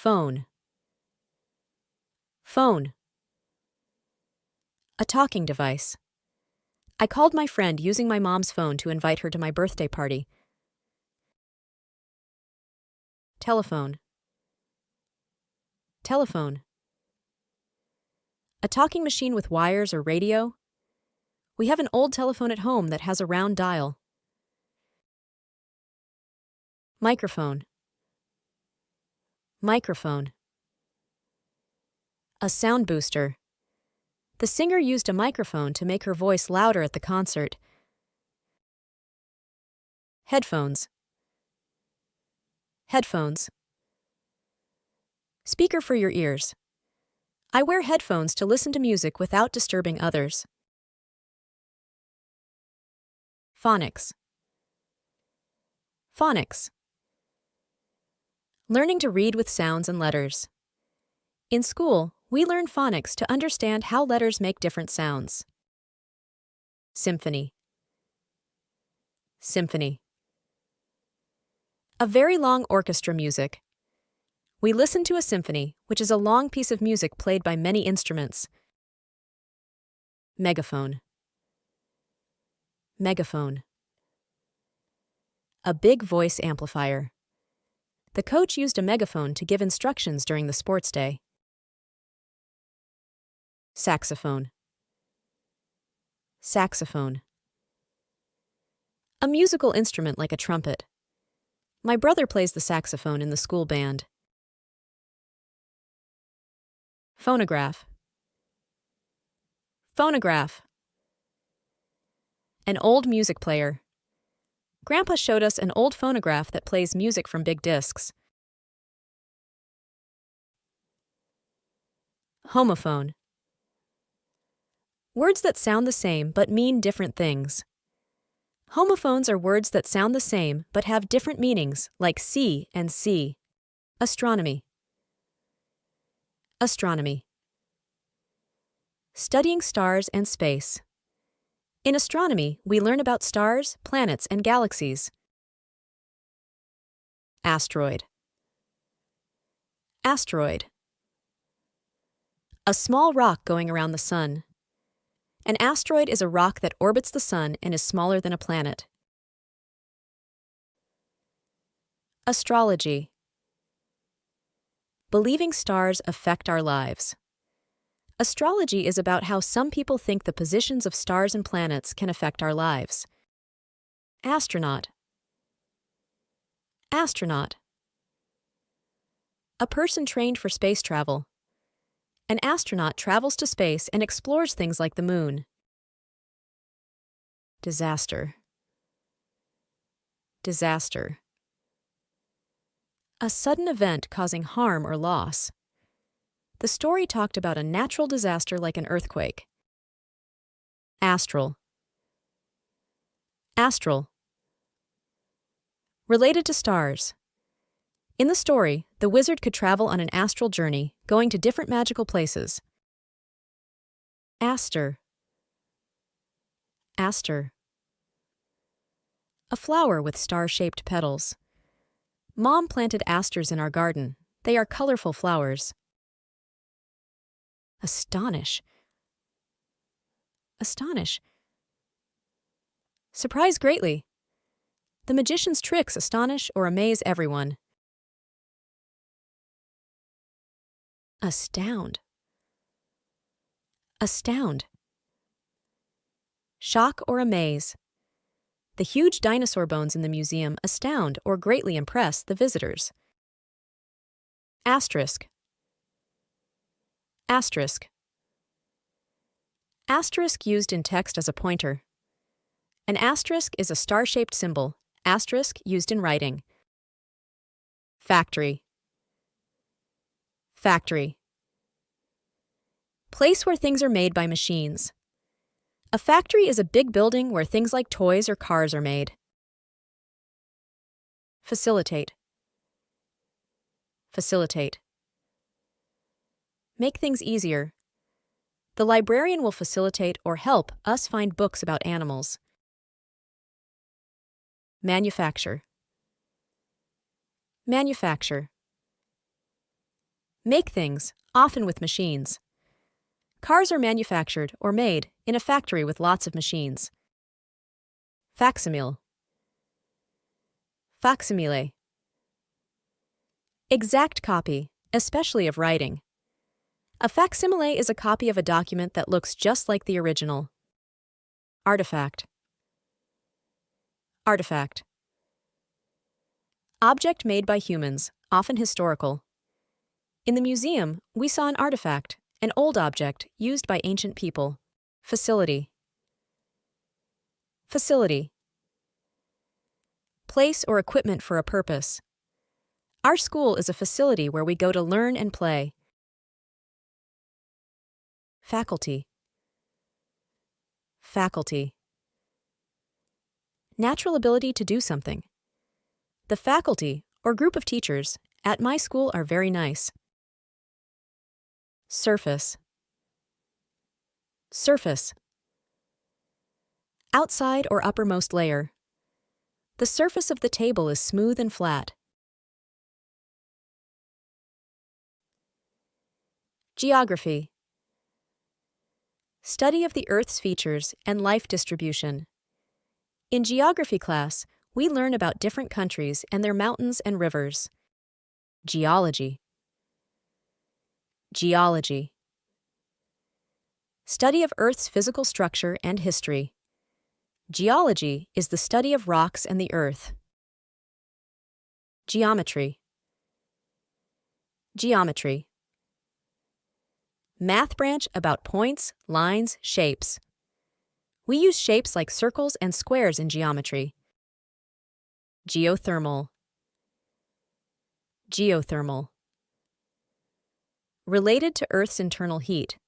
Phone. Phone. A talking device. I called my friend using my mom's phone to invite her to my birthday party. Telephone. Telephone. A talking machine with wires or radio. We have an old telephone at home that has a round dial. Microphone. Microphone. A sound booster. The singer used a microphone to make her voice louder at the concert. Headphones. Headphones. Speaker for your ears. I wear headphones to listen to music without disturbing others. Phonics. Phonics. Learning to read with sounds and letters. In school, we learn phonics to understand how letters make different sounds. Symphony. Symphony. A very long orchestra music. We listen to a symphony, which is a long piece of music played by many instruments. Megaphone. Megaphone. A big voice amplifier. The coach used a megaphone to give instructions during the sports day. Saxophone. Saxophone. A musical instrument like a trumpet. My brother plays the saxophone in the school band. Phonograph. Phonograph. An old music player. Grandpa showed us an old phonograph that plays music from big discs. Homophone. Words that sound the same but mean different things. Homophones are words that sound the same but have different meanings, like see and see. Astronomy. Astronomy. Studying stars and space. In astronomy, we learn about stars, planets, and galaxies. Asteroid. Asteroid. A small rock going around the sun. An asteroid is a rock that orbits the sun and is smaller than a planet. Astrology. Believing stars affect our lives. Astrology is about how some people think the positions of stars and planets can affect our lives. Astronaut. Astronaut. A person trained for space travel. An astronaut travels to space and explores things like the moon. Disaster. Disaster. A sudden event causing harm or loss. The story talked about a natural disaster like an earthquake. Astral. Astral. Related to stars. In the story, the wizard could travel on an astral journey, going to different magical places. Aster. Aster. A flower with star-shaped petals. Mom planted asters in our garden. They are colorful flowers. Astonish. Astonish. Surprise greatly. The magician's tricks astonish or amaze everyone. Astound. Astound. Shock or amaze. The huge dinosaur bones in the museum astound or greatly impress the visitors. Asterisk. Asterisk. Asterisk used in text as a pointer. An asterisk is a star-shaped symbol, asterisk used in writing. Factory. Factory. Place where things are made by machines. A factory is a big building where things like toys or cars are made. Facilitate. Facilitate. Make things easier. The librarian will facilitate or help us find books about animals. Manufacture. Manufacture. Make things, often with machines. Cars are manufactured or made in a factory with lots of machines. Facsimile. Facsimile. Exact copy, especially of writing. A facsimile is a copy of a document that looks just like the original. Artifact. Artifact. Object made by humans, often historical. In the museum, we saw an artifact, an old object used by ancient people. Facility. Facility. Place or equipment for a purpose. Our school is a facility where we go to learn and play. Faculty. Faculty. Natural ability to do something. The faculty, or group of teachers, at my school are very nice. Surface. Surface. Outside or uppermost layer. The surface of the table is smooth and flat. Geography. Study of the Earth's features and life distribution. In geography class, we learn about different countries and their mountains and rivers. Geology. Geology. Study of Earth's physical structure and history. Geology is the study of rocks and the earth. Geometry. Geometry. Math branch about points, lines, shapes. We use shapes like circles and squares in geometry. Geothermal. Geothermal. Related to Earth's internal heat.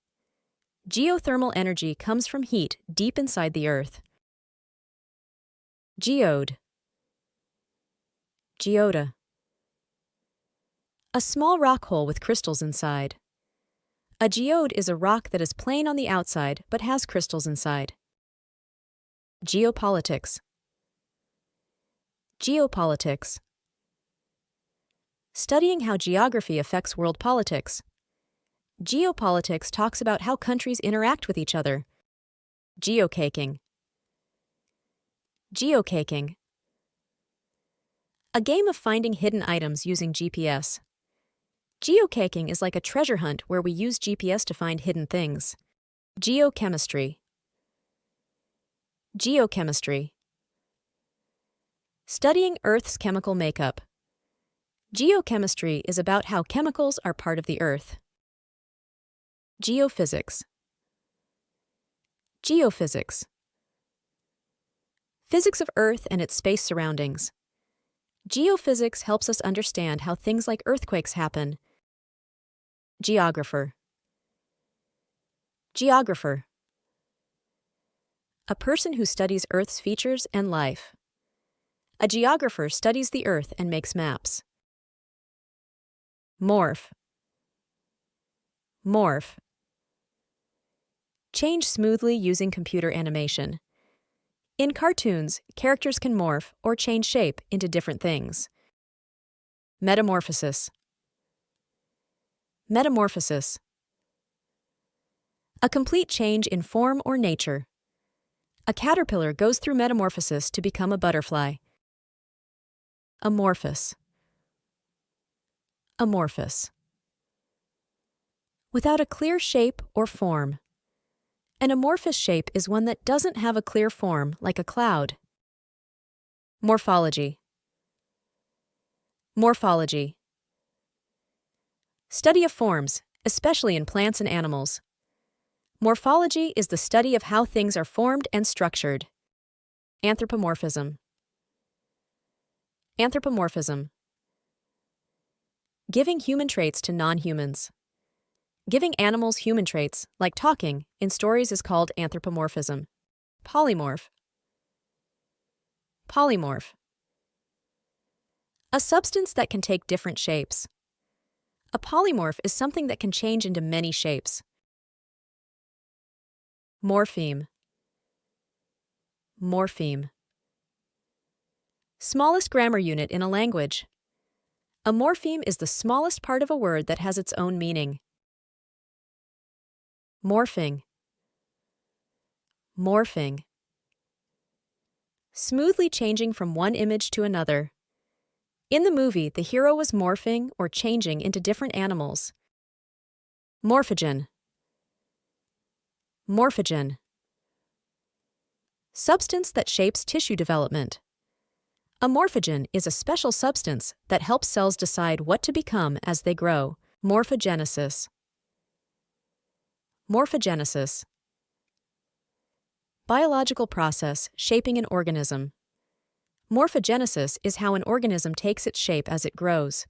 Geothermal energy comes from heat deep inside the Earth. Geode. Geoda. A small rock hole with crystals inside. A geode is a rock that is plain on the outside but has crystals inside. Geopolitics. Geopolitics. Studying how geography affects world politics. Geopolitics talks about how countries interact with each other. Geocaking. Geocaking. A game of finding hidden items using GPS. Geocaking is like a treasure hunt where we use GPS to find hidden things. Geochemistry. Geochemistry. Studying Earth's chemical makeup. Geochemistry is about how chemicals are part of the Earth. Geophysics. Geophysics. Physics of Earth and its space surroundings. Geophysics helps us understand how things like earthquakes happen. Geographer. Geographer. A person who studies Earth's features and life. A geographer studies the Earth and makes maps. Morph. Morph. Change smoothly using computer animation. In cartoons, characters can morph or change shape into different things. Metamorphosis. Metamorphosis. A complete change in form or nature. A caterpillar goes through metamorphosis to become a butterfly. Amorphous. Amorphous. Without a clear shape or form. An amorphous shape is one that doesn't have a clear form, like a cloud. Morphology. Morphology. Study of forms, especially in plants and animals. Morphology is the study of how things are formed and structured. Anthropomorphism. Anthropomorphism. Giving human traits to non-humans. Giving animals human traits, like talking, in stories is called anthropomorphism. Polymorph. Polymorph. A substance that can take different shapes. A polymorph is something that can change into many shapes. Morpheme. Morpheme. Smallest grammar unit in a language. A morpheme is the smallest part of a word that has its own meaning. Morphing. Morphing. Smoothly changing from one image to another. In the movie, the hero was morphing or changing into different animals. Morphogen. Morphogen. Substance that shapes tissue development. A morphogen is a special substance that helps cells decide what to become as they grow. Morphogenesis. Morphogenesis. Biological process shaping an organism. Morphogenesis is how an organism takes its shape as it grows.